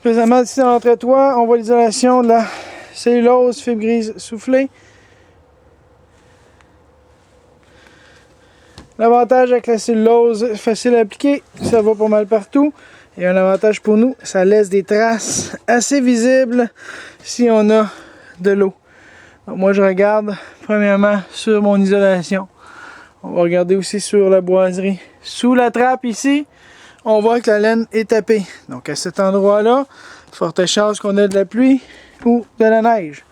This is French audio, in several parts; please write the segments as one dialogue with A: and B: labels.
A: Présentement, ici dans l'entretoit, on voit l'isolation de la cellulose fibre grise soufflée. L'avantage avec la cellulose, facile à appliquer, ça va pas mal partout. Et un avantage pour nous, ça laisse des traces assez visibles si on a de l'eau. Donc moi je regarde premièrement sur mon isolation. On va regarder aussi sur la boiserie. Sous la trappe ici, on voit que la laine est tapée. Donc à cet endroit-là, forte chance qu'on ait de la pluie ou de la neige.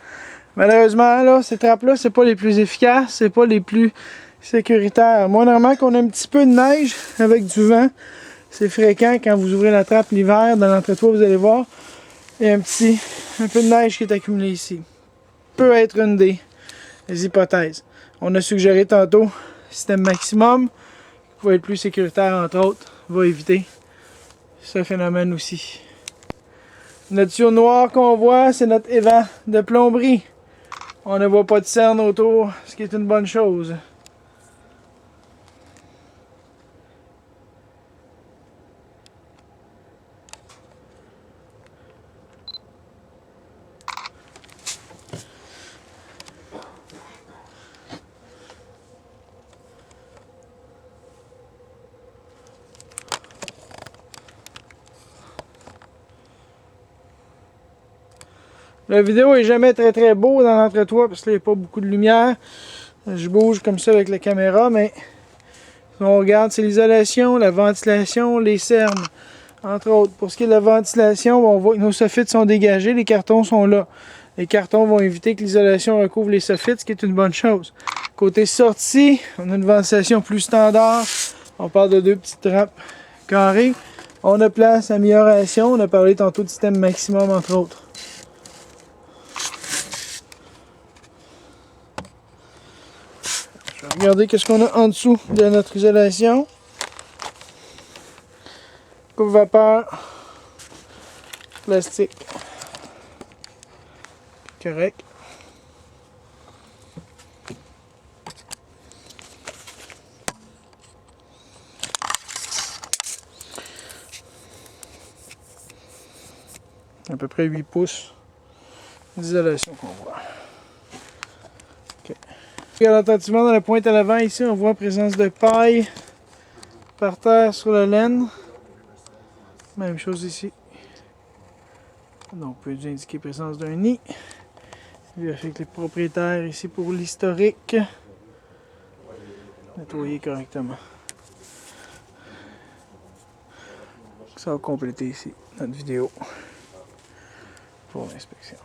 A: Malheureusement, là, ces trappes-là, c'est pas les plus efficaces, c'est pas les plus sécuritaires. Moi, normalement, qu'on a un petit peu de neige avec du vent, c'est fréquent quand vous ouvrez la trappe l'hiver dans l'entretoit, vous allez voir, il y a un peu de neige qui est accumulée ici. Peut être une des hypothèses. On a suggéré tantôt système maximum, qui va être plus sécuritaire entre autres, va éviter ce phénomène aussi. Notre tuyau noir qu'on voit, c'est notre évent de plomberie. On ne voit pas de cerne autour, ce qui est une bonne chose. La vidéo est jamais très beau dans l'entretoit parce qu'il n'y a pas beaucoup de lumière. Je bouge comme ça avec la caméra, mais si on regarde, c'est l'isolation, la ventilation, les cernes, entre autres. Pour ce qui est de la ventilation, on voit que nos soffites sont dégagés, les cartons sont là. Les cartons vont éviter que l'isolation recouvre les soffites, ce qui est une bonne chose. Côté sortie, on a une ventilation plus standard. On parle de 2 petites trappes carrées. On a place à amélioration. On a parlé tantôt de système maximum, entre autres. Regardez qu'est-ce qu'on a en dessous de notre isolation. Coupe vapeur, plastique. Correct. À peu près 8 pouces d'isolation qu'on voit. Okay. Regarde attentivement dans la pointe à l'avant ici, on voit présence de paille par terre sur la laine. Même chose ici. Donc on peut indiquer présence d'un nid. Vérifier avec les propriétaires ici pour l'historique. Nettoyer correctement. Ça va compléter ici notre vidéo pour l'inspection.